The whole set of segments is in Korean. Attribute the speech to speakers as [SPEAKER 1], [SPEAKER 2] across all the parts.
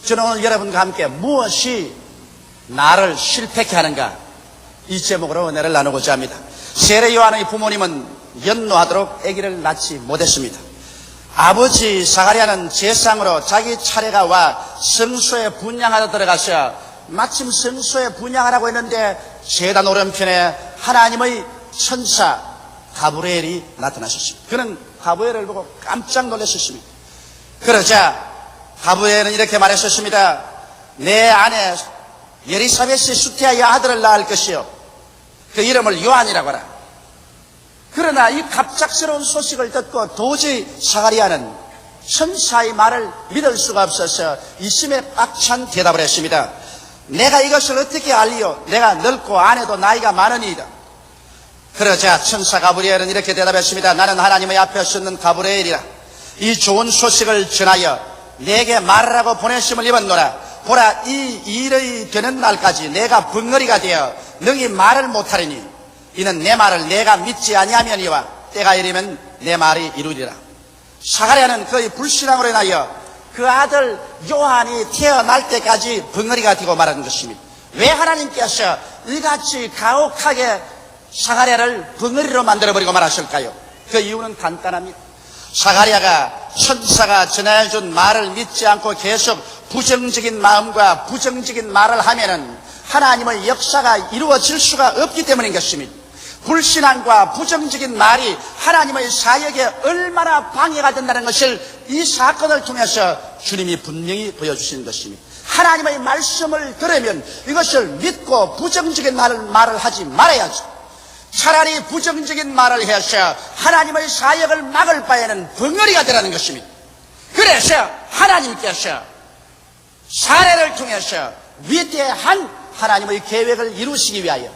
[SPEAKER 1] 저는 오늘 여러분과 함께 무엇이 나를 실패케 하는가, 이 제목으로 은혜를 나누고자 합니다. 세례 요한의 부모님은 연로하도록 아기를 낳지 못했습니다. 아버지 사가랴는 제상으로 자기 차례가 와 성소에 분향하러 들어가서 마침 성소에 분향하라고 했는데 제단 오른편에 하나님의 천사 가브리엘이 나타나셨습니다. 그는 가브리엘을 보고 깜짝 놀랐었습니다. 그러자 가브리엘은 이렇게 말했었습니다. 내 아내 엘리사벳이 수태하여 아들을 낳을 것이요, 그 이름을 요한이라고 하라. 그러나 이 갑작스러운 소식을 듣고 도저히 사가랴는 천사의 말을 믿을 수가 없어서 이심에 꽉 찬 대답을 했습니다. 내가 이것을 어떻게 알리요? 내가 늙고 아내도 나이가 많으니이다. 그러자 천사 가브리엘은 이렇게 대답했습니다. 나는 하나님의 앞에 섰는 가브리엘이라. 이 좋은 소식을 전하여 내게 말하라고 보내심을 입었노라. 보라, 이 일이 되는 날까지 내가 벙어리가 되어 능히 말을 못하리니 이는 내 말을 내가 믿지 아니하면이와 때가 이르면 내 말이 이루리라. 사가랴는 그의 불신앙으로 인하여 그 아들 요한이 태어날 때까지 벙어리가 되고 말하는 것입니다. 왜 하나님께서 이같이 가혹하게 사가랴를 벙어리로 만들어버리고 말하실까요? 그 이유는 간단합니다. 사가랴가 천사가 전해준 말을 믿지 않고 계속 부정적인 마음과 부정적인 말을 하면은 하나님의 역사가 이루어질 수가 없기 때문인 것입니다. 불신앙과 부정적인 말이 하나님의 사역에 얼마나 방해가 된다는 것을 이 사건을 통해서 주님이 분명히 보여주시는 것입니다. 하나님의 말씀을 들으면 이것을 믿고 부정적인 말을 하지 말아야죠. 차라리 부정적인 말을 해서 하나님의 사역을 막을 바에는 벙어리가 되라는 것입니다. 그래서 하나님께서 사례를 통해서 위대한 하나님의 계획을 이루시기 위하여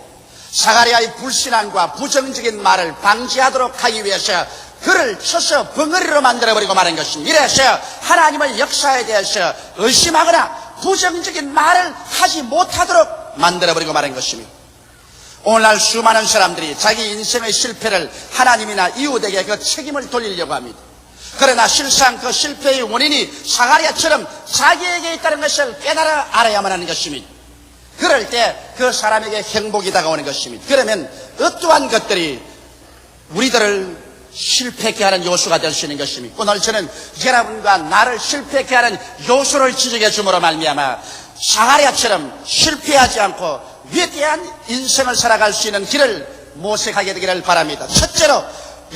[SPEAKER 1] 사가랴의 불신앙과 부정적인 말을 방지하도록 하기 위해서 그를 쳐서 벙어리로 만들어버리고 마는 것입니다. 이래서 하나님의 역사에 대해서 의심하거나 부정적인 말을 하지 못하도록 만들어버리고 마는 것입니다. 오늘날 수많은 사람들이 자기 인생의 실패를 하나님이나 이웃에게 그 책임을 돌리려고 합니다. 그러나 실상 그 실패의 원인이 사가랴처럼 자기에게 있다는 것을 깨달아 알아야만 하는 것입니다. 그럴 때 그 사람에게 행복이 다가오는 것입니다. 그러면 어떠한 것들이 우리들을 실패케 하는 요소가 될 수 있는 것입니다. 오늘 저는 여러분과 나를 실패케 하는 요소를 지적해 줌으로 말미암아 사가랴처럼 실패하지 않고 위대한 인생을 살아갈 수 있는 길을 모색하게 되기를 바랍니다. 첫째로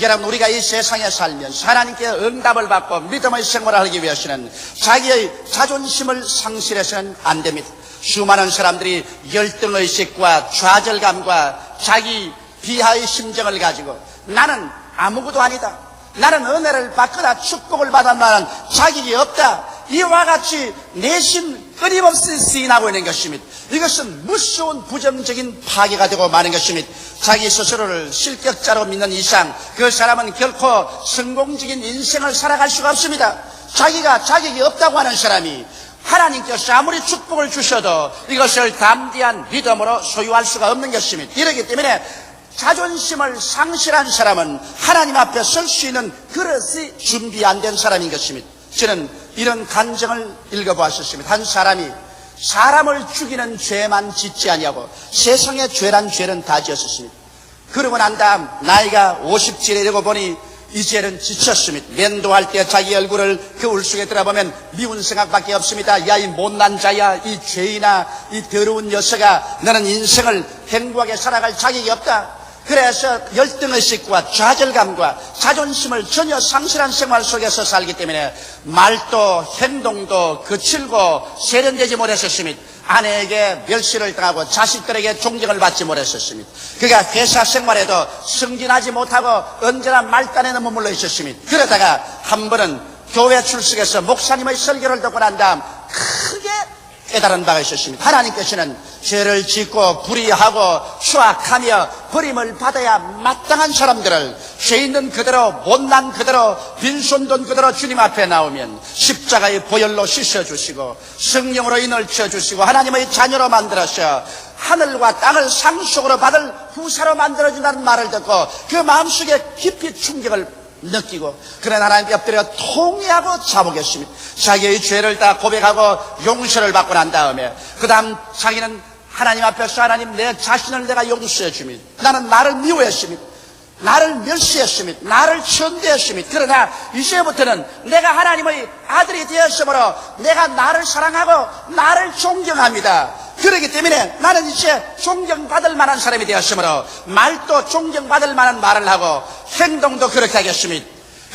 [SPEAKER 1] 여러분, 우리가 이 세상에 살면서 하나님께 응답을 받고 믿음의 생활을 하기 위해서는 자기의 자존심을 상실해서는 안 됩니다. 수많은 사람들이 열등의식과 좌절감과 자기 비하의 심정을 가지고 나는 아무것도 아니다, 나는 은혜를 받거나 축복을 받았나는 자격이 없다, 이와 같이 내심 끊임없이 시인하고 있는 것입니다. 이것은 무서운 부정적인 파괴가 되고 마는 것입니다. 자기 스스로를 실격자로 믿는 이상 그 사람은 결코 성공적인 인생을 살아갈 수가 없습니다. 자기가 자격이 없다고 하는 사람이 하나님께서 아무리 축복을 주셔도 이것을 담대한 믿음으로 소유할 수가 없는 것입니다. 이렇기 때문에 자존심을 상실한 사람은 하나님 앞에 설 수 있는 그릇이 준비 안 된 사람인 것입니다. 저는 이런 간증을 읽어보았습니다. 한 사람이 사람을 죽이는 죄만 짓지 아니하고 세상의 죄란 죄는 다 지었습니다. 그러고 난 다음 나이가 50쯤에 되고 보니 이제는 지쳤습니다. 면도할 때 자기 얼굴을 거울 속에 들어보면 미운 생각밖에 없습니다. 야, 이 못난 자야, 이 죄인아, 이 더러운 녀석아, 너는 인생을 행복하게 살아갈 자격이 없다. 그래서 열등의식과 좌절감과 자존심을 전혀 상실한 생활 속에서 살기 때문에 말도 행동도 거칠고 세련되지 못했었습니다. 아내에게 멸시를 당하고 자식들에게 존경을 받지 못했었습니다. 그가 회사 생활에도 승진하지 못하고 언제나 말단에 머물러 있었습니다. 그러다가 한 번은 교회 출석해서 목사님의 설교를 듣고 난 다음 크게 깨달은 바가 있었습니다. 하나님께서는 죄를 짓고 불의하고 추악하며 버림을 받아야 마땅한 사람들을 죄 있는 그대로 못난 그대로 빈손돈 그대로 주님 앞에 나오면 십자가의 보혈로 씻어주시고 성령으로 인을 치어주시고 하나님의 자녀로 만들어서 하늘과 땅을 상속으로 받을 후사로 만들어준다는 말을 듣고 그 마음속에 깊이 충격을 느끼고, 그러나 하나님께 엎드려 통회하고 자복했습니다. 자기의 죄를 다 고백하고 용서를 받고 난 다음에 그 다음 자기는 하나님 앞에서 하나님 내 자신을 내가 용서해 줍니다. 나는 나를 미워했습니다. 나를 멸시했습니다. 나를 천대했습니다. 그러나 이제부터는 내가 하나님의 아들이 되었으므로 내가 나를 사랑하고 나를 존경합니다. 그렇기 때문에 나는 이제 존경받을 만한 사람이 되었으므로 말도 존경받을 만한 말을 하고 행동도 그렇게 하겠습니다.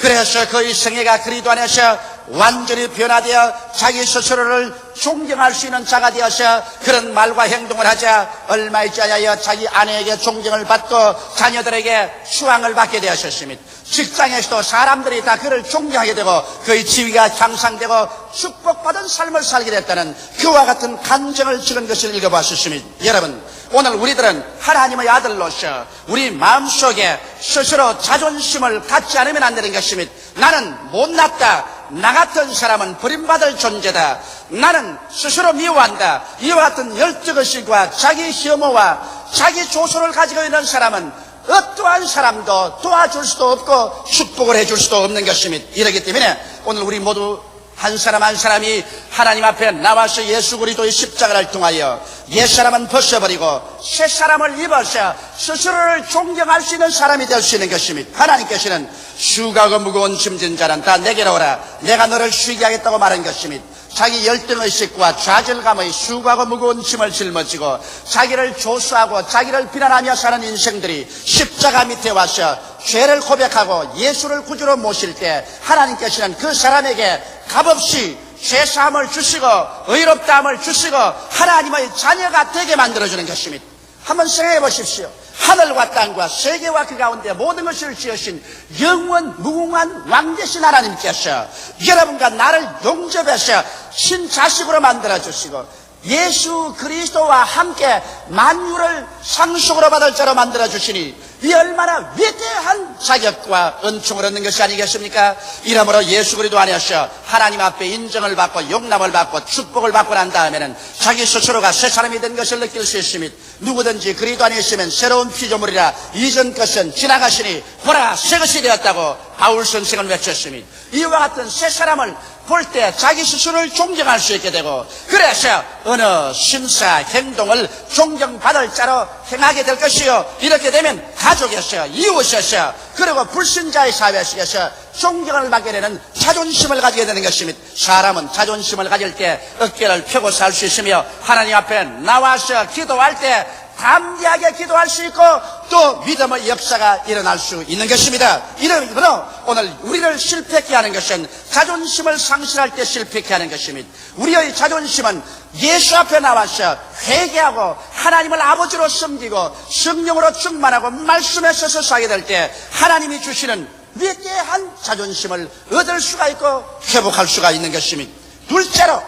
[SPEAKER 1] 그래서 그의 생애가 그리스도 안에서 완전히 변화되어 자기 스스로를 존경할 수 있는 자가 되어서 그런 말과 행동을 하자 얼마 있지 않아야 자기 아내에게 존경을 받고 자녀들에게 수왕을 받게 되었습니다. 직장에서도 사람들이 다 그를 존경하게 되고 그의 지위가 향상되고 축복받은 삶을 살게 됐다는 그와 같은 간증을 지은 것을 읽어봤습니다. 여러분, 오늘 우리들은 하나님의 아들로서 우리 마음속에 스스로 자존심을 갖지 않으면 안 되는 것입니다. 나는 못났다. 나 같은 사람은 버림받을 존재다. 나는 스스로 미워한다. 이와 같은 열등의식과 자기 혐오와 자기 조소를 가지고 있는 사람은 어떠한 사람도 도와줄 수도 없고 축복을 해줄 수도 없는 것입니다. 이렇기 때문에 오늘 우리 모두 한 사람 한 사람이 하나님 앞에 나와서 예수 그리스도의 십자가를 통하여 옛사람은 벗어버리고 새 사람을 입어서 스스로를 존경할 수 있는 사람이 될 수 있는 것입니다. 하나님께서는 수고하고 무거운 짐진 자는 다 내게로 오라. 내가 너를 쉬게 하겠다고 말한 것입니다. 자기 열등의식과 좌절감의 수고하고 무거운 짐을 짊어지고 자기를 조수하고 자기를 비난하며 사는 인생들이 십자가 밑에 와서 죄를 고백하고 예수를 구주로 모실 때 하나님께서는 그 사람에게 값없이 죄사함을 주시고 의롭다함을 주시고 하나님의 자녀가 되게 만들어주는 것입니다. 한번 생각해 보십시오. 하늘과 땅과 세계와 그 가운데 모든 것을 지으신 영원 무궁한 왕 되신 하나님께서 여러분과 나를 용접해서 신자식으로 만들어주시고 예수 그리스도와 함께 만유를 상속으로 받을 자로 만들어주시니 이 얼마나 위대한 자격과 은총을 얻는 것이 아니겠습니까? 이러므로 예수 그리스도 안에서 하나님 앞에 인정을 받고 용납을 받고 축복을 받고 난 다음에는 자기 스스로가 새 사람이 된 것을 느낄 수 있습니다. 누구든지 그리스도 안에 있으면 새로운 피조물이라 이전 것은 지나가시니 보라 새 것이 되었다고 바울 선생은 외쳤습니다. 이와 같은 새 사람을 볼 때 자기 스스로를 존경할 수 있게 되고 그래서 어느 심사 행동을 존경받을 자로 행하게 될 것이요 이렇게 되면 가족에서 이웃에서 그리고 불신자의 사회 속에서 존경을 받게 되는 자존심을 가지게 되는 것입니다. 사람은 자존심을 가질 때 어깨를 펴고 살 수 있으며 하나님 앞에 나와서 기도할 때 담대하게 기도할 수 있고 또 믿음의 역사가 일어날 수 있는 것입니다. 이러므로 오늘 우리를 실패케 하는 것은 자존심을 상실할 때 실패케 하는 것입니다. 우리의 자존심은 예수 앞에 나와서 회개하고 하나님을 아버지로 섬기고 성령으로 충만하고 말씀에 서서 살게 될 때 하나님이 주시는 위대한 자존심을 얻을 수가 있고 회복할 수가 있는 것입니다. 둘째로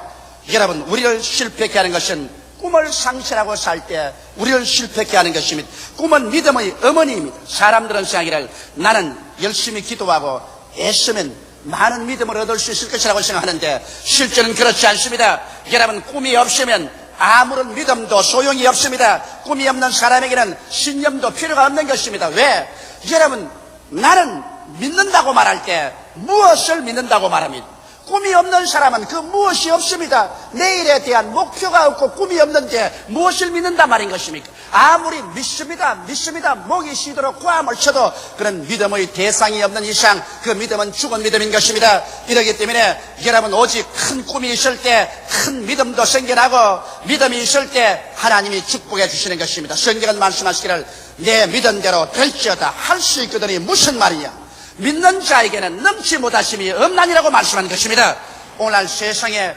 [SPEAKER 1] 여러분 우리를 실패케 하는 것은 꿈을 상실하고 살 때 우리를 실패케 하는 것입니다. 꿈은 믿음의 어머니입니다. 사람들은 생각하기를 나는 열심히 기도하고 애쓰면 많은 믿음을 얻을 수 있을 것이라고 생각하는데 실제는 그렇지 않습니다. 여러분 꿈이 없으면 아무런 믿음도 소용이 없습니다. 꿈이 없는 사람에게는 신념도 필요가 없는 것입니다. 왜? 여러분 나는 믿는다고 말할 때 무엇을 믿는다고 말합니다. 꿈이 없는 사람은 그 무엇이 없습니다. 내일에 대한 목표가 없고 꿈이 없는데 무엇을 믿는다 말인 것입니까? 아무리 믿습니다 목이 쉬도록 고함을 쳐도 그런 믿음의 대상이 없는 이상 그 믿음은 죽은 믿음인 것입니다. 이러기 때문에 여러분 오직 큰 꿈이 있을 때 큰 믿음도 생겨나고 믿음이 있을 때 하나님이 축복해 주시는 것입니다. 성경은 말씀하시기를 내 믿은 대로 될지어다 할 수 있거든이 무슨 말이냐? 믿는 자에게는 넘지 못하심이 없나니라고 말씀한 것입니다. 오늘날 세상의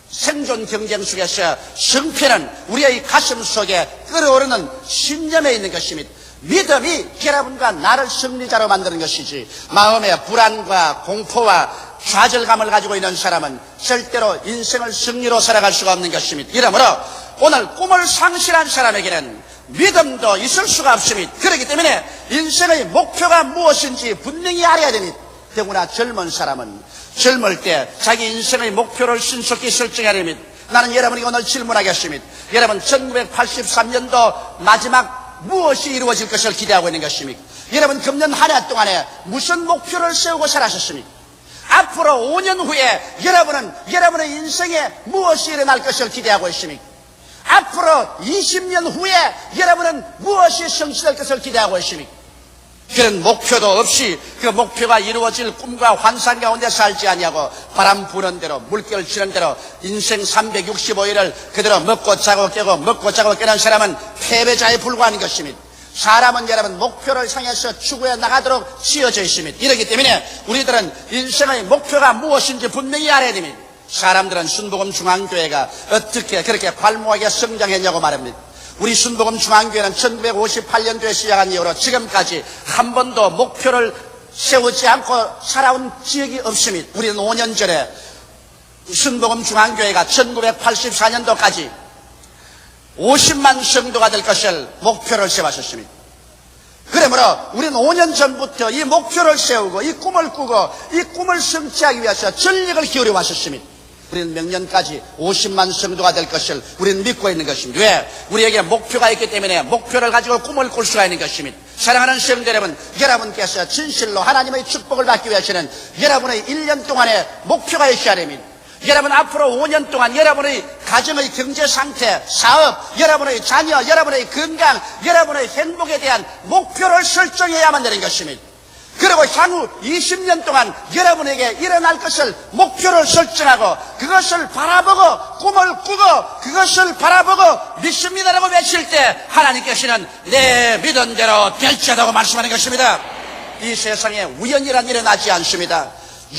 [SPEAKER 1] 생존 경쟁 속에서 승패는 우리의 가슴 속에 끓어오르는 신념에 있는 것입니다. 믿음이 여러분과 나를 승리자로 만드는 것이지 마음의 불안과 공포와 좌절감을 가지고 있는 사람은 절대로 인생을 승리로 살아갈 수가 없는 것입니다. 이러므로 오늘 꿈을 상실한 사람에게는 믿음도 있을 수가 없습니다. 그렇기 때문에 인생의 목표가 무엇인지 분명히 알아야 됩니다. 더구나 젊은 사람은 젊을 때 자기 인생의 목표를 신속히 설정해야 됩니다. 나는 여러분에게 오늘 질문하겠습니다. 여러분 1983년도 마지막 무엇이 이루어질 것을 기대하고 있는 것입니까? 여러분 금년 한 해 동안에 무슨 목표를 세우고 살아셨습니까? 앞으로 5년 후에 여러분은 여러분의 인생에 무엇이 일어날 것을 기대하고 있습니까? 앞으로 20년 후에 여러분은 무엇이 성취될 것을 기대하고 있습니까? 그런 목표도 없이 그 목표가 이루어질 꿈과 환상 가운데 살지 아니하고 바람 부는 대로 물결 치는 대로 인생 365일을 그대로 먹고 자고 깨고 먹고 자고 깨는 사람은 패배자에 불과한 것입니다. 사람은 여러분 목표를 향해서 추구해 나가도록 지어져 있습니다. 이렇기 때문에 우리들은 인생의 목표가 무엇인지 분명히 알아야 됩니다. 사람들은 순복음 중앙교회가 어떻게 그렇게 발모하게 성장했냐고 말합니다. 우리 순복음 중앙교회는 1958년도에 시작한 이후로 지금까지 한 번도 목표를 세우지 않고 살아온 지역이 없습니다. 우리는 5년 전에 순복음 중앙교회가 1984년도까지 50만 성도가 될 것을 목표를 세웠습니다. 그러므로 우리는 5년 전부터 이 목표를 세우고 이 꿈을 꾸고 이 꿈을 성취하기 위해서 전력을 기울여 왔었습니다. 우리는 명년까지 50만 성도가 될 것을 우리는 믿고 있는 것입니다. 왜? 우리에게 목표가 있기 때문에 목표를 가지고 꿈을 꿀 수가 있는 것입니다. 사랑하는 성도 여러분, 여러분께서 진실로 하나님의 축복을 받기 위해서는 여러분의 1년 동안의 목표가 있어야 됩니다. 여러분 앞으로 5년 동안 여러분의 가정의 경제 상태, 사업, 여러분의 자녀, 여러분의 건강, 여러분의 행복에 대한 목표를 설정해야만 되는 것입니다. 그리고 향후 20년 동안 여러분에게 일어날 것을 목표를 설정하고 그것을 바라보고 꿈을 꾸고 그것을 바라보고 믿습니다라고 외칠 때 하나님께서는 내 믿은 대로 될지어다고 말씀하는 것입니다. 이 세상에 우연이란 일어나지 않습니다.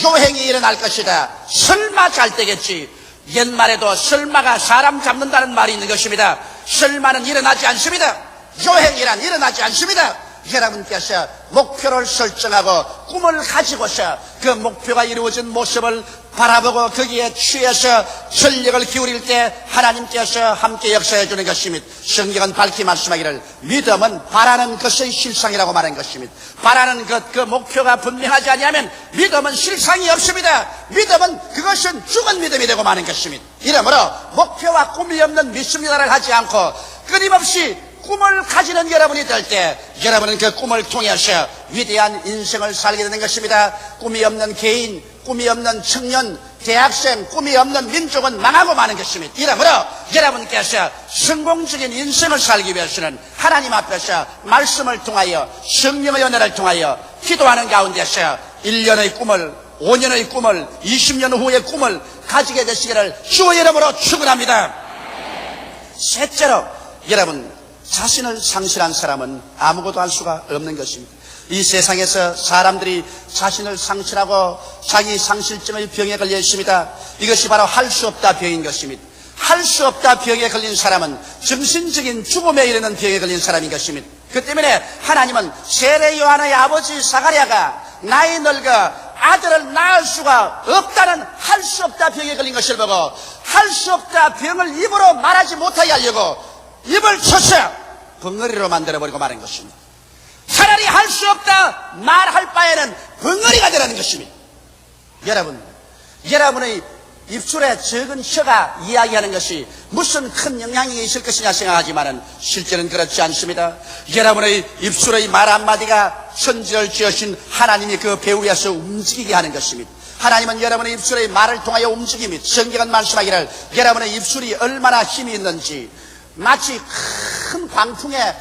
[SPEAKER 1] 요행이 일어날 것이다. 설마 잘 되겠지. 옛말에도 설마가 사람 잡는다는 말이 있는 것입니다. 설마는 일어나지 않습니다. 요행이란 일어나지 않습니다. 여러분께서 목표를 설정하고 꿈을 가지고서 그 목표가 이루어진 모습을 바라보고 거기에 취해서 전력을 기울일 때 하나님께서 함께 역사해 주는 것입니다. 성경은 밝히 말씀하기를 믿음은 바라는 것의 실상이라고 말한 것입니다. 바라는 것, 그 목표가 분명하지 아니하면 믿음은 실상이 없습니다. 믿음은 그것은 죽은 믿음이 되고 마는 것입니다. 이러므로 목표와 꿈이 없는 믿습니다를 하지 않고 끊임없이 꿈을 가지는 여러분이 될 때 여러분은 그 꿈을 통해서 위대한 인생을 살게 되는 것입니다. 꿈이 없는 개인, 꿈이 없는 청년, 대학생, 꿈이 없는 민족은 망하고 마는 것입니다. 이러므로 여러분께서 성공적인 인생을 살기 위해서는 하나님 앞에서 말씀을 통하여 성령의 은혜를 통하여 기도하는 가운데서 1년의 꿈을, 5년의 꿈을, 20년 후의 꿈을 가지게 되시기를 주의 이름으로 축원합니다. 셋째로 여러분, 자신을 상실한 사람은 아무것도 할 수가 없는 것입니다. 이 세상에서 사람들이 자신을 상실하고 자기 상실증의 병에 걸려 있습니다. 이것이 바로 할 수 없다 병인 것입니다. 할 수 없다 병에 걸린 사람은 정신적인 죽음에 이르는 병에 걸린 사람인 것입니다. 그 때문에 하나님은 세례 요한의 아버지 사가랴가 나이 늙어 아들을 낳을 수가 없다는 할 수 없다 병에 걸린 것을 보고 할 수 없다 병을 입으로 말하지 못하게 하려고 입을 쳐서 벙어리로 만들어버리고 마는 것입니다. 차라리 할 수 없다 말할 바에는 벙어리가 되라는 것입니다. 여러분의 입술에 적은 혀가 이야기하는 것이 무슨 큰 영향이 있을 것이냐 생각하지만 실제는 그렇지 않습니다. 여러분의 입술의 말 한마디가 천지를 지으신 하나님이 그 배후 위에서 움직이게 하는 것입니다. 하나님은 여러분의 입술의 말을 통하여 움직입니다. 성경은 말씀하기를 여러분의 입술이 얼마나 힘이 있는지 마치 큰 광풍에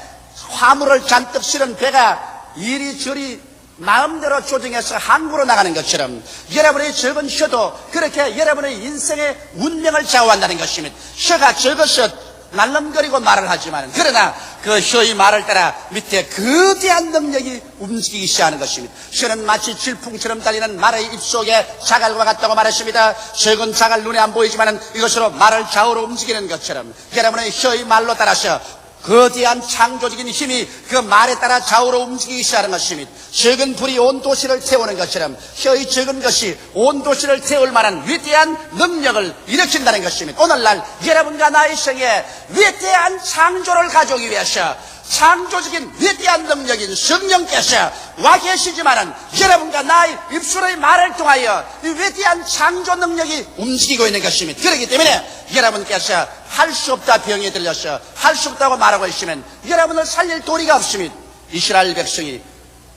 [SPEAKER 1] 화물을 잔뜩 실은 배가 이리저리 마음대로 조정해서 항구로 나가는 것처럼 여러분의 적은 혀도 그렇게 여러분의 인생의 운명을 좌우한다는 것입니다. 혀가 적어서 날름거리고 말을 하지만 그러나 그 혀의 말을 따라 밑에 거대한 능력이 움직이기 시작하는 것입니다. 혀는 마치 질풍처럼 달리는 말의 입속에 자갈과 같다고 말했습니다. 적은 자갈 눈에 안 보이지만 이것으로 말을 좌우로 움직이는 것처럼 여러분의 혀의 말로 따라서 거대한 창조적인 힘이 그 말에 따라 좌우로 움직이기 시작하는 것입니다. 적은 불이 온 도시를 태우는 것처럼 혀의 적은 것이 온 도시를 태울 만한 위대한 능력을 일으킨다는 것입니다. 오늘날 여러분과 나의 생에 위대한 창조를 가져오기 위해서 창조적인 위대한 능력인 성령께서 와 계시지만은 여러분과 나의 입술의 말을 통하여 이 위대한 창조 능력이 움직이고 있는 것입니다. 그렇기 때문에 여러분께서 할 수 없다 병에 들려서 할 수 없다고 말하고 있으면 여러분을 살릴 도리가 없습니다. 이스라엘 백성이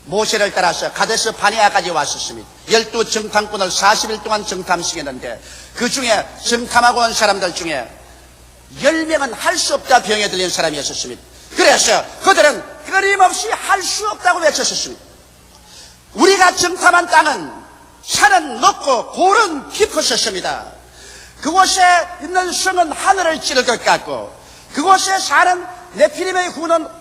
[SPEAKER 1] 모세를 따라서 가데스 바네아까지 왔었습니다. 12 정탐꾼을 40일 동안 정탐시켰는데 그 중에 정탐하고 온 사람들 중에 10명은 할 수 없다 병에 들린 사람이었습니다. 그래서 그들은 끊임없이 할 수 없다고 외쳤습니다. 우리가 정탐한 땅은 산은 높고 골은 깊었습니다. 그곳에 있는 성은 하늘을 찌를 것 같고 그곳에 사는 네피림의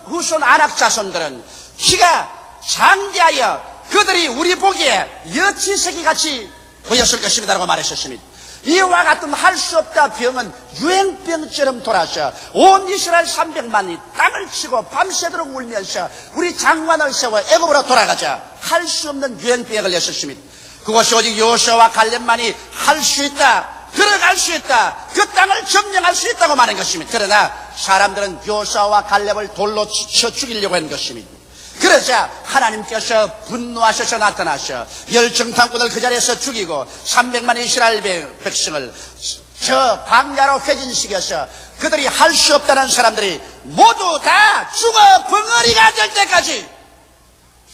[SPEAKER 1] 후손 아낙 자손들은 키가 장대하여 그들이 우리 보기에 여치새끼같이 보였을 것입니다 라고 말했었습니다. 이와 같은 할 수 없다 병은 유행병처럼 돌아서 온 이스라엘 300만이 땅을 치고 밤새도록 울면서 우리 장관을 세워 애굽으로 돌아가자 할 수 없는 유행병에 걸렸었습니다. 그것이 오직 여호수아와 갈렙만이 할 수 있다, 들어갈 수 있다, 그 땅을 점령할 수 있다고 말한 것입니다. 그러나 사람들은 여호수아와 갈렙을 돌로 쳐 죽이려고 한 것입니다. 그러자 하나님께서 분노하셔서 나타나셔 열정탐꾼을 그 자리에서 죽이고 300만 이스라엘 백성을 저 광야로 회진시켜서 그들이 할 수 없다는 사람들이 모두 다 죽어 벙어리가 될 때까지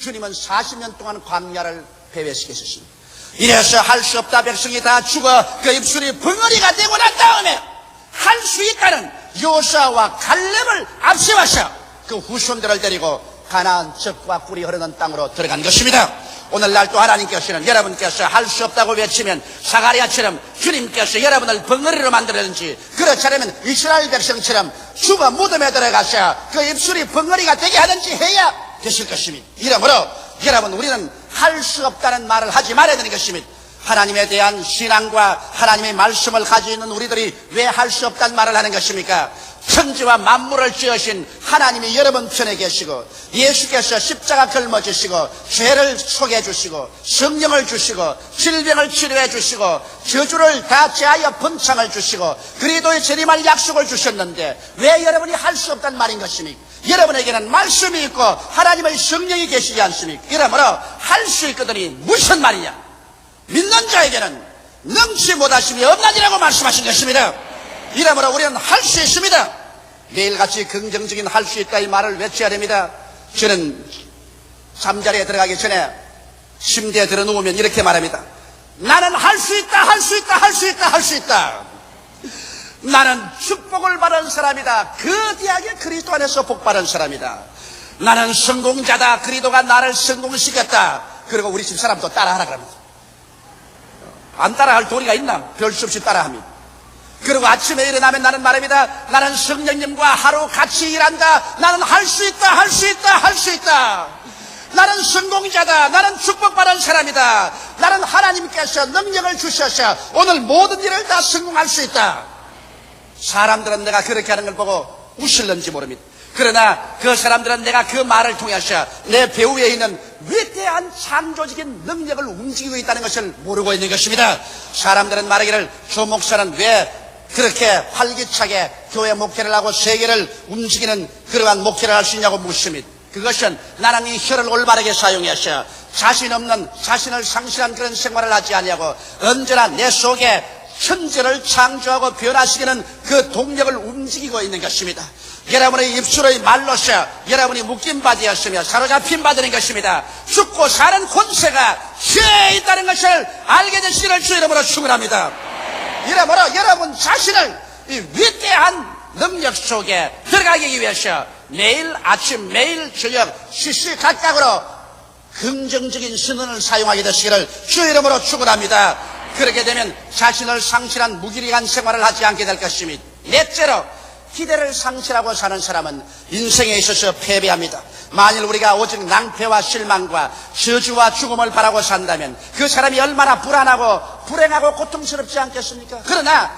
[SPEAKER 1] 주님은 40년 동안 광야를 패배시키셨습니다. 이래서 할 수 없다 백성이 다 죽어 그 입술이 벙어리가 되고 난 다음에 할 수 있다는 여호수아와 갈렙을 앞세워서 그 후손들을 데리고 가나안 젖과 꿀이 흐르는 땅으로 들어간 것입니다. 오늘날 또 하나님께서는 여러분께서 할 수 없다고 외치면 사가랴처럼 주님께서 여러분을 벙어리로 만들었는지 그렇지 않으면 이스라엘 백성처럼 죽어 무덤에 들어가서 그 입술이 벙어리가 되게 하든지 해야 되실 것입니다. 이러므로 여러분 우리는 할 수 없다는 말을 하지 말아야 되는 것입니다. 하나님에 대한 신앙과 하나님의 말씀을 가지고 있는 우리들이 왜 할 수 없다는 말을 하는 것입니까? 천지와 만물을 지으신 하나님이 여러분 편에 계시고 예수께서 십자가 걸머지시고 죄를 속해 주시고 성령을 주시고 질병을 치료해 주시고 저주를 다 제하여 번창을 주시고 그리스도의 재림할 약속을 주셨는데 왜 여러분이 할 수 없다는 말인 것입니까? 여러분에게는 말씀이 있고 하나님의 성령이 계시지 않습니까? 이러므로 할 수 있거든이 무슨 말이냐? 믿는 자에게는 능치 못하심이 없나니라고 말씀하신 것입니다. 이러므로 우리는 할 수 있습니다. 매일같이 긍정적인 할 수 있다 이 말을 외쳐야 됩니다. 저는 잠자리에 들어가기 전에 침대에 들어 누우면 이렇게 말합니다. 나는 할 수 있다, 할 수 있다, 할 수 있다, 할 수 있다. 나는 축복을 받은 사람이다. 그 대학에 그리스도 안에서 복 받은 사람이다. 나는 성공자다. 그리스도가 나를 성공시켰다. 그리고 우리 집 사람도 따라하라 그럽니다. 안 따라할 도리가 있나? 별 수 없이 따라합니다. 그리고 아침에 일어나면 나는 말합니다. 나는 성령님과 하루 같이 일한다. 나는 할 수 있다, 할 수 있다, 할 수 있다. 나는 성공자다. 나는 축복받은 사람이다. 나는 하나님께서 능력을 주셔서 오늘 모든 일을 다 성공할 수 있다. 사람들은 내가 그렇게 하는 걸 보고 웃을는지 모릅니다. 그러나 그 사람들은 내가 그 말을 통해서 내 배후에 있는 위대한 창조적인 능력을 움직이고 있다는 것을 모르고 있는 것입니다. 사람들은 말하기를 조 목사는 왜 그렇게 활기차게 교회 목회를 하고 세계를 움직이는 그러한 목회를 할 수 있냐고 묻습니다. 그것은 나는 이 혀를 올바르게 사용해서 자신 없는 자신을 상실한 그런 생활을 하지 아니하고 언제나 내 속에 천재를 창조하고 변화시키는 그 동력을 움직이고 있는 것입니다. 여러분의 입술의 말로서 여러분이 묶임 바되었으며 사로잡힌 바되는 것입니다. 죽고 사는 권세가 혀에 있다는 것을 알게 되시기를 주 이름으로 축원합니다. 이러므로 여러분 자신을 이 위대한 능력 속에 들어가기 위해서 매일 아침 매일 저녁 시시각각으로 긍정적인 신언을 사용하게 되시기를 주 이름으로 축원합니다. 그렇게 되면 자신을 상실한 무기력한 생활을 하지 않게 될 것입니다. 넷째로 기대를 상실하고 사는 사람은 인생에 있어서 패배합니다. 만일 우리가 오직 낭패와 실망과 저주와 죽음을 바라고 산다면 그 사람이 얼마나 불안하고 불행하고 고통스럽지 않겠습니까? 그러나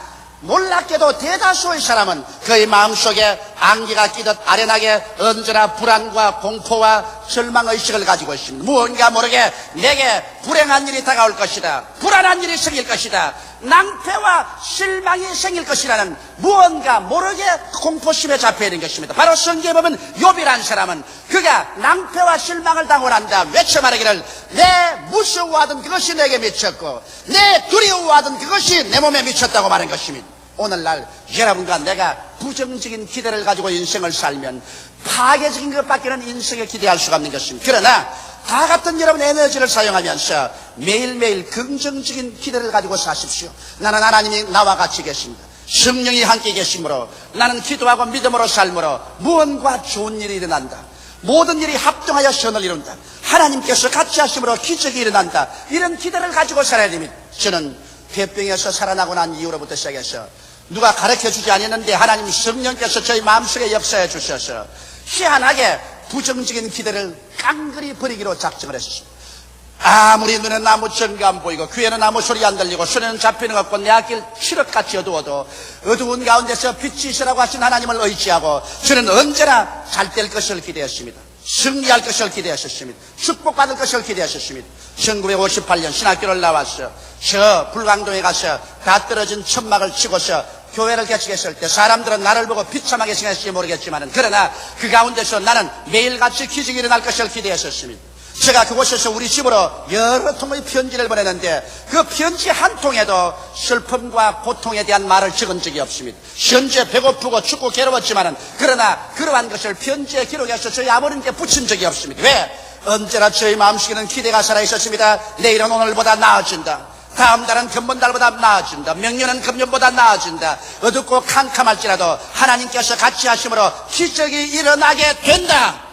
[SPEAKER 1] 놀랍게도 대다수의 사람은 그의 마음속에 안개가 끼듯 아련하게 언제나 불안과 공포와 절망의식을 가지고 있습니다. 무언가 모르게 내게 불행한 일이 다가올 것이다. 불안한 일이 생길 것이다. 낭패와 실망이 생길 것이라는 무언가 모르게 공포심에 잡혀있는 것입니다. 바로 성경에 보면 욥이라는 사람은 그가 낭패와 실망을 당하고 난다 외쳐 말하기를 내 무서워하던 그것이 내게 미쳤고 내 두려워하던 그것이 내 몸에 미쳤다고 말한 것입니다. 오늘날 여러분과 내가 부정적인 기대를 가지고 인생을 살면 파괴적인 것밖에는 인생에 기대할 수가 없는 것입니다. 그러나 다 같은 여러분의 에너지를 사용하면서 매일매일 긍정적인 기대를 가지고 사십시오. 나는 하나님이 나와 같이 계십니다. 성령이 함께 계심으로 나는 기도하고 믿음으로 삶으로 무언가 좋은 일이 일어난다. 모든 일이 합동하여 선을 이룬다. 하나님께서 같이 하심으로 기적이 일어난다. 이런 기대를 가지고 살아야 됩니다. 저는 폐병에서 살아나고 난 이후로부터 시작해서 누가 가르쳐주지 않았는데 하나님 성령께서 저희 마음속에 역사해 주셔서 희한하게 부정적인 기대를 깡그리 버리기로 작정을 했습니다. 아무리 눈에는 아무 증거 안 보이고 귀에는 아무 소리 안 들리고 손에는 잡히는 것 없고 내 앞길 칠흑같이 어두워도 어두운 가운데서 빛이 있으라고 하신 하나님을 의지하고 저는 언제나 잘 될 것을 기대했습니다. 승리할 것을 기대하셨습니다. 축복받을 것을 기대하셨습니다. 1958년 신학교를 나와서 저 불광동에 가서 다 떨어진 천막을 치고서 교회를 개척했을 때 사람들은 나를 보고 비참하게 생각할지 모르겠지만 그러나 그 가운데서 나는 매일같이 기적이 일어날 것을 기대했었습니다. 제가 그곳에서 우리 집으로 여러 통의 편지를 보내는데 그 편지 한 통에도 슬픔과 고통에 대한 말을 적은 적이 없습니다. 현재 배고프고 춥고 괴로웠지만은 그러나 그러한 것을 편지에 기록해서 저희 아버님께 붙인 적이 없습니다. 왜? 언제나 저희 마음속에는 기대가 살아있었습니다. 내일은 오늘보다 나아진다. 다음 달은 금번달보다 나아진다. 명년은 금년보다 나아진다. 어둡고 캄캄할지라도 하나님께서 같이 하심으로 기적이 일어나게 된다.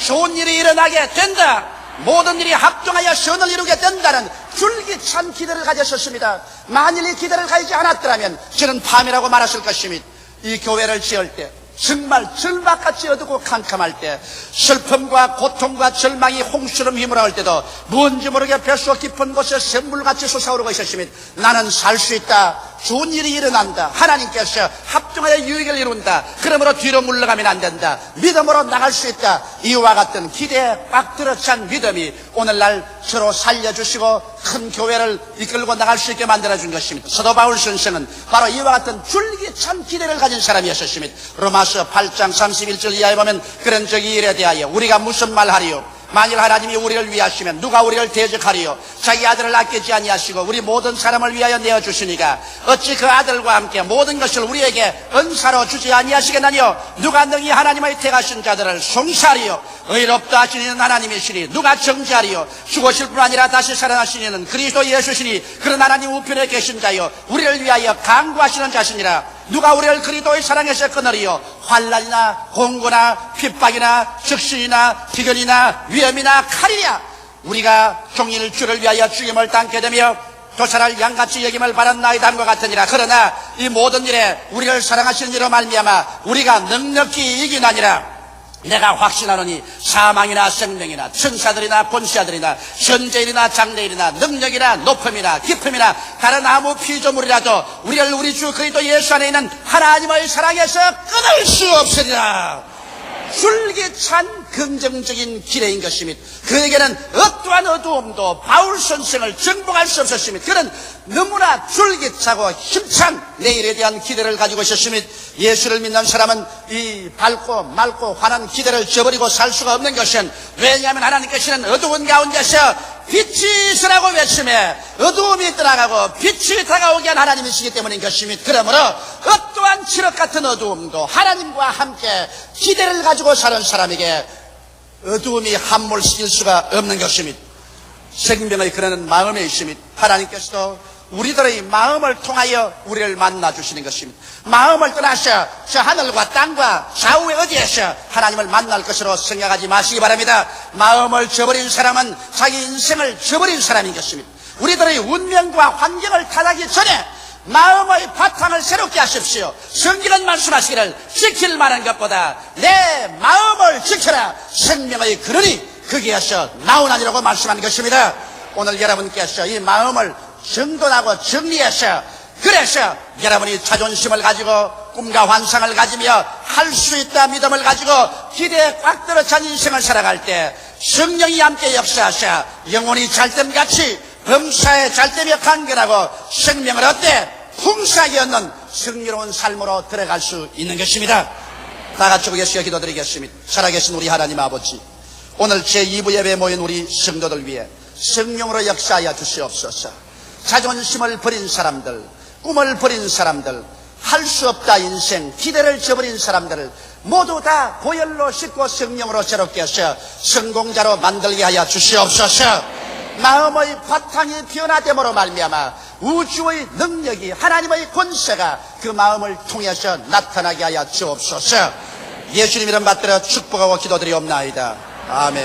[SPEAKER 1] 좋은 일이 일어나게 된다. 모든 일이 합동하여 선을 이루게 된다는 줄기찬 기대를 가졌었습니다. 만일 이 기대를 가지지 않았더라면 저는 밤이라고 말했을 것입니다. 이 교회를 지을 때 정말 절박같이 어둡고 캄캄할 때 슬픔과 고통과 절망이 홍수처럼 휘몰아올 때도 뭔지 모르게 뱃속 깊은 곳에 샘물같이 솟아오르고 있었습니다. 나는 살 수 있다. 좋은 일이 일어난다. 하나님께서 합동하여 유익을 이룬다. 그러므로 뒤로 물러가면 안 된다. 믿음으로 나갈 수 있다. 이와 같은 기대에 꽉 들어찬 믿음이 오늘날 서로 살려주시고 큰 교회를 이끌고 나갈 수 있게 만들어준 것입니다. 사도 바울 선생은 바로 이와 같은 줄기찬 기대를 가진 사람이었습니다. 로마서 8장 31절 이하에 보면 그런 적이 일에 대하여 우리가 무슨 말하리요? 만일 하나님이 우리를 위하시면 누가 우리를 대적하리요? 자기 아들을 아끼지 아니하시고 우리 모든 사람을 위하여 내어주시니까 어찌 그 아들과 함께 모든 것을 우리에게 은사로 주지 아니하시겠나니요? 누가 능히 하나님의 택하신 자들을 송사하리요? 의롭다 하시는 하나님이시니 누가 정죄하리요? 죽으실 뿐 아니라 다시 살아나시는 그리스도 예수시니 그런 하나님 우편에 계신 자요 우리를 위하여 강구하시는 자시니라. 누가 우리를 그리스도의 사랑에서 끊으리요? 환난이나 공고나 핍박이나 적신이나 비견이나 위험이나 칼이랴. 우리가 종일 주를 위하여 죽임을 당게 되며 도살할 양같이 여김을 받았나이다 함과 같으니라. 그러나 이 모든 일에 우리를 사랑하시는 이로 말미암아 우리가 넉넉히 이기나니라. 내가 확신하노니 사망이나 생명이나 천사들이나 권세자들이나 현재일이나 장래일이나 능력이나 높음이나 깊음이나 다른 아무 피조물이라도 우리를 우리 주 그리스도 예수 안에 있는 하나님의 사랑에서 끊을 수 없으리라. 줄기찬 긍정적인 기대인 것입니다. 그에게는 어떠한 어두움도 바울 선생을 정복할 수 없었습니다. 그는 너무나 줄기차고 힘찬 내일에 대한 기대를 가지고 있었습니다. 예수를 믿는 사람은 이 밝고 맑고 환한 기대를 저버리고 살 수가 없는 것은 왜냐하면 하나님께서는 어두운 가운데서 빛이 있으라고 외치며 어두움이 떠나가고 빛이 다가오게 한 하나님이시기 때문인 것입니다. 그러므로 어떠한 칠흑 같은 어두움도 하나님과 함께 기대를 가지고 사는 사람에게 어두움이 함몰시킬 수가 없는 것입니다. 생명의 근원은 마음에 있습니다. 하나님께서도 우리들의 마음을 통하여 우리를 만나주시는 것입니다. 마음을 떠나서 저 하늘과 땅과 좌우에 어디에서 하나님을 만날 것으로 생각하지 마시기 바랍니다. 마음을 저버린 사람은 자기 인생을 저버린 사람인 것입니다. 우리들의 운명과 환경을 타락하기 전에 마음의 바탕을 새롭게 하십시오. 성경은 말씀하시기를 지킬 만한 것보다 내 마음을 지켜라. 생명의 근원이 거기에서 나오나니라고 말씀한 것입니다. 오늘 여러분께서 이 마음을 정돈하고 정리해서 그래서 여러분이 자존심을 가지고 꿈과 환상을 가지며 할 수 있다 믿음을 가지고 기대에 꽉 들어찬 인생을 살아갈 때 성령이 함께 역사하셔 영혼이 잘됨같이 범사에 잘되며 강건하고 생명을 얻되 풍성하게 얻는 승리로운 삶으로 들어갈 수 있는 것입니다. 다 같이 고개시켜 기도드리겠습니다. 살아계신 우리 하나님 아버지, 오늘 제2부 예배에 모인 우리 성도들 위해 성령으로 역사하여 주시옵소서. 자존심을 버린 사람들, 꿈을 버린 사람들, 할 수 없다 인생, 기대를 저버린 사람들을 모두 다 보혈로 씻고 성령으로 새롭게 하셔 성공자로 만들게 하여 주시옵소서. 마음의 바탕이 변화됨으로 말미암아 우주의 능력이, 하나님의 권세가 그 마음을 통해서 나타나게 하여 주옵소서. 예수님 이름 받들어 축복하고 기도드리옵나이다. 아멘.